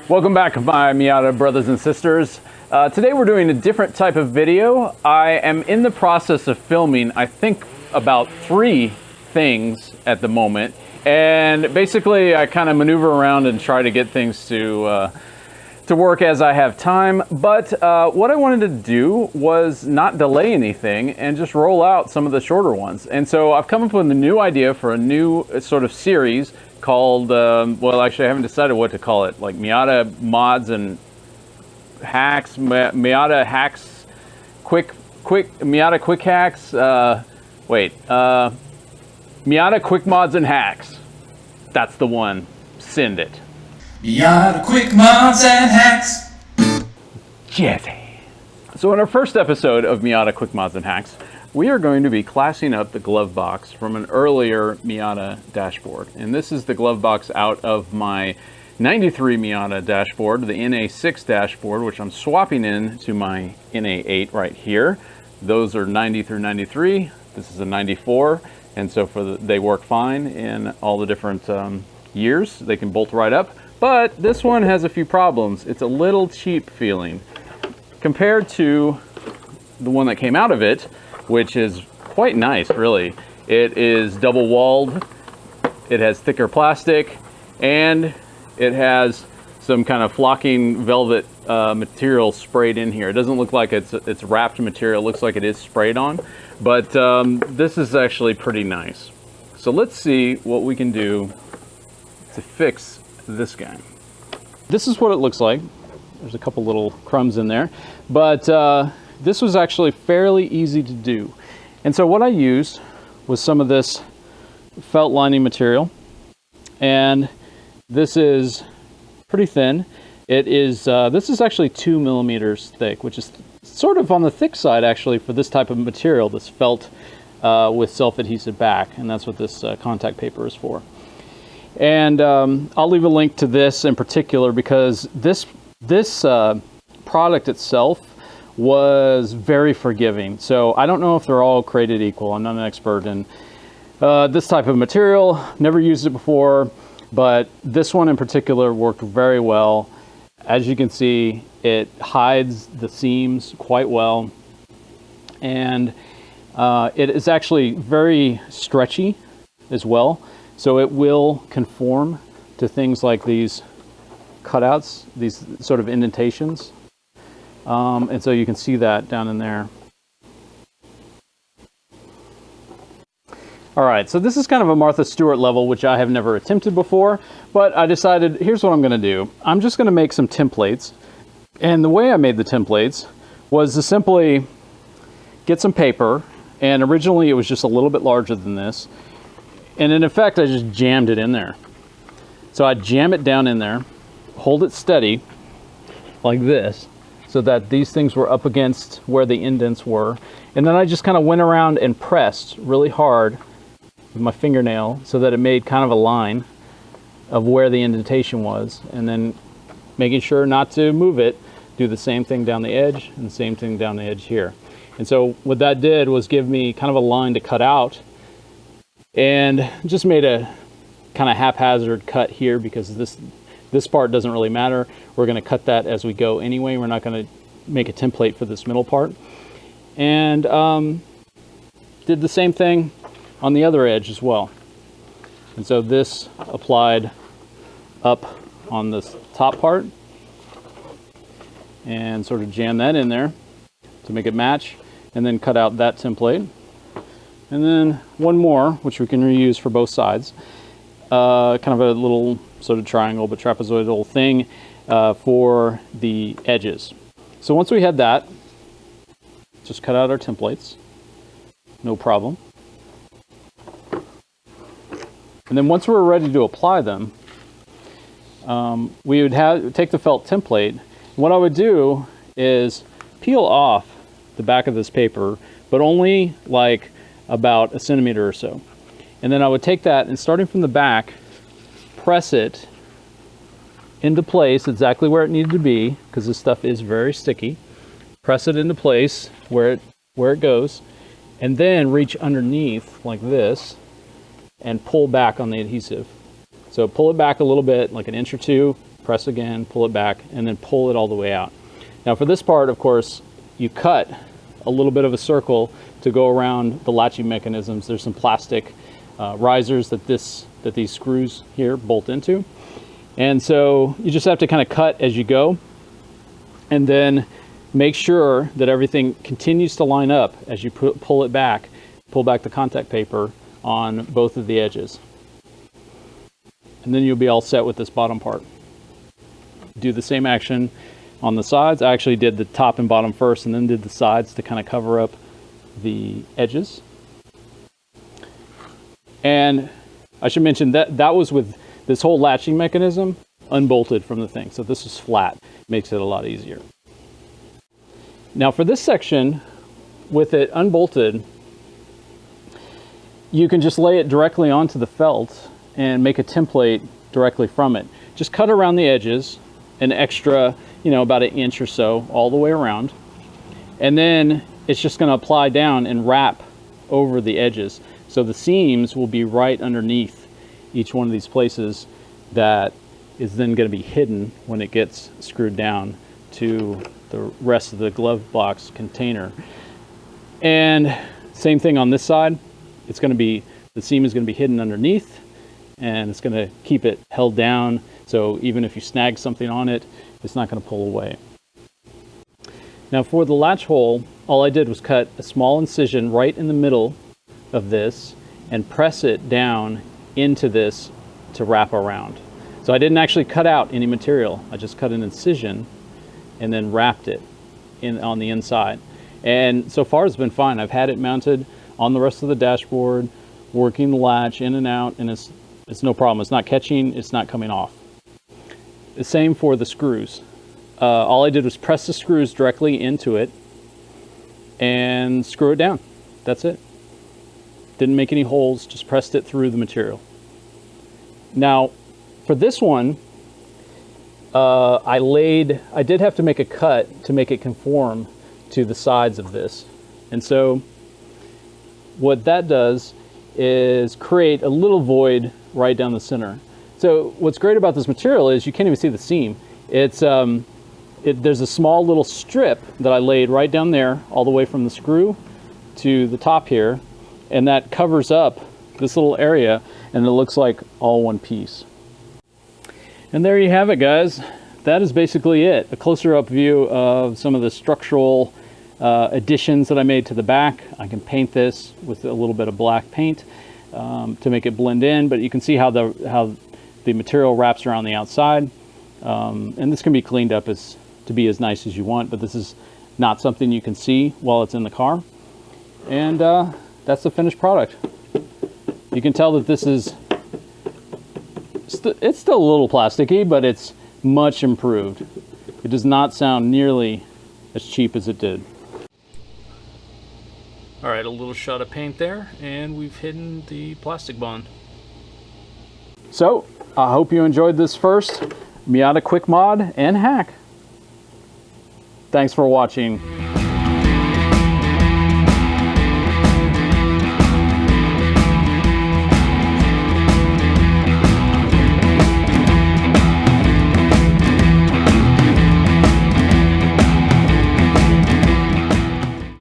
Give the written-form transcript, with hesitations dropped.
Welcome back, my Miata brothers and sisters. Today we're doing a different type of video. I am in the process of filming, I think, about 3 things at the moment. And basically I kind of maneuver around and try to get things to work as I have time. But what I wanted to do was not delay anything and just roll out some of the shorter ones. And so I've come up with a new idea for a new sort of series called, well, actually I haven't decided what to call it, like Miata mods and hacks, Miata hacks, Miata quick hacks, Miata quick mods and hacks. That's the one. Send it. Miata quick mods and hacks. Jazzy. So in our first episode of Miata quick mods and hacks, we are going to be classing up the glove box from an earlier Miata dashboard. And this is the glove box out of my 93 Miata dashboard, the NA6 dashboard, which I'm swapping in to my NA8 right here. Those are 90 through 93. This is a 94. And so they work fine in all the different years. They can bolt right up. But this one has a few problems. It's a little cheap feeling compared to the one that came out of it, which is quite nice, really. It is double walled, it has thicker plastic, and it has some kind of flocking velvet material sprayed in here. It doesn't look like it's wrapped material, it looks like it is sprayed on, but this is actually pretty nice. So let's see what we can do to fix this guy. This is what it looks like. There's a couple little crumbs in there, but this was actually fairly easy to do. And so what I used was some of this felt lining material, and this is pretty thin. It is, this is actually 2 millimeters thick, which is sort of on the thick side actually for this type of material, this felt with self-adhesive back, and that's what this contact paper is for. And I'll leave a link to this in particular because this product itself was very forgiving. So I don't know if they're all created equal. I'm not an expert in this type of material, never used it before, but this one in particular worked very well. As you can see, it hides the seams quite well, and it is actually very stretchy as well. So it will conform to things like these cutouts, these sort of indentations. And so you can see that down in there. All right, so this is kind of a Martha Stewart level, which I have never attempted before, but I decided, here's what I'm gonna do. I'm just gonna make some templates. And the way I made the templates was to simply get some paper, and originally it was just a little bit larger than this. And in effect, I just jammed it in there. So I jam it down in there, hold it steady like this, so that these things were up against where the indents were. And then I just kind of went around and pressed really hard with my fingernail so that it made kind of a line of where the indentation was. And then making sure not to move it, do the same thing down the edge and the same thing down the edge here. And so what that did was give me kind of a line to cut out, and just made a kind of haphazard cut here because this part doesn't really matter. We're going to cut that as we go anyway. We're not going to make a template for this middle part. And did the same thing on the other edge as well. And so this applied up on this top part and sort of jam that in there to make it match, and then cut out that template. And then one more, which we can reuse for both sides. Kind of a little sort of triangle, but trapezoidal thing for the edges. So once we had that, just cut out our templates, no problem. And then once we're ready to apply them, we would take the felt template. What I would do is peel off the back of this paper, but only like about 1 centimeter or so. And then I would take that and, starting from the back, press it into place exactly where it needed to be, because this stuff is very sticky. Press it into place where it goes, and then reach underneath like this and pull back on the adhesive. So pull it back a little bit, like 1 or 2 inches, press again, pull it back, and then pull it all the way out. Now for this part, of course, you cut a little bit of a circle to go around the latching mechanisms. There's some plastic risers that these screws here bolt into. And so you just have to kind of cut as you go, and then make sure that everything continues to line up as you pull it back, pull back the contact paper on both of the edges. And then you'll be all set with this bottom part. Do the same action on the sides. I actually did the top and bottom first and then did the sides to kind of cover up the edges. And I should mention that that was with this whole latching mechanism unbolted from the thing. So this is flat, makes it a lot easier. Now for this section, with it unbolted, you can just lay it directly onto the felt and make a template directly from it. Just cut around the edges, an extra, about 1 inch or so all the way around. And then it's just gonna apply down and wrap over the edges. So the seams will be right underneath each one of these places that is then gonna be hidden when it gets screwed down to the rest of the glove box container. And same thing on this side. It's gonna be, the seam is gonna be hidden underneath, and it's going to keep it held down, so even if you snag something on it, it's not going to pull away. Now for the latch hole, all I did was cut a small incision right in the middle of this and press it down into this to wrap around. So I didn't actually cut out any material. I just cut an incision and then wrapped it on the inside. And so far it's been fine. I've had it mounted on the rest of the dashboard, working the latch in and out, and it's no problem. It's not catching, it's not coming off. The same for the screws. All I did was press the screws directly into it and screw it down. That's it. Didn't make any holes, just pressed it through the material. Now, for this one, I did have to make a cut to make it conform to the sides of this. And so what that does is create a little void right down the center. So what's great about this material is you can't even see the seam. It's there's a small little strip that I laid right down there, all the way from the screw to the top here, and that covers up this little area, and it looks like all one piece. And there you have it, guys. That is basically it. A closer up view of some of the structural additions that I made to the back. I can paint this with a little bit of black paint to make it blend in, but you can see how the material wraps around the outside. And this can be cleaned up to be as nice as you want, but this is not something you can see while it's in the car. And that's the finished product. You can tell that this is, it's still a little plasticky, but it's much improved. It does not sound nearly as cheap as it did. All right, a little shot of paint there, and we've hidden the plastic bond. So, I hope you enjoyed this first Miata quick mod and hack. Thanks for watching.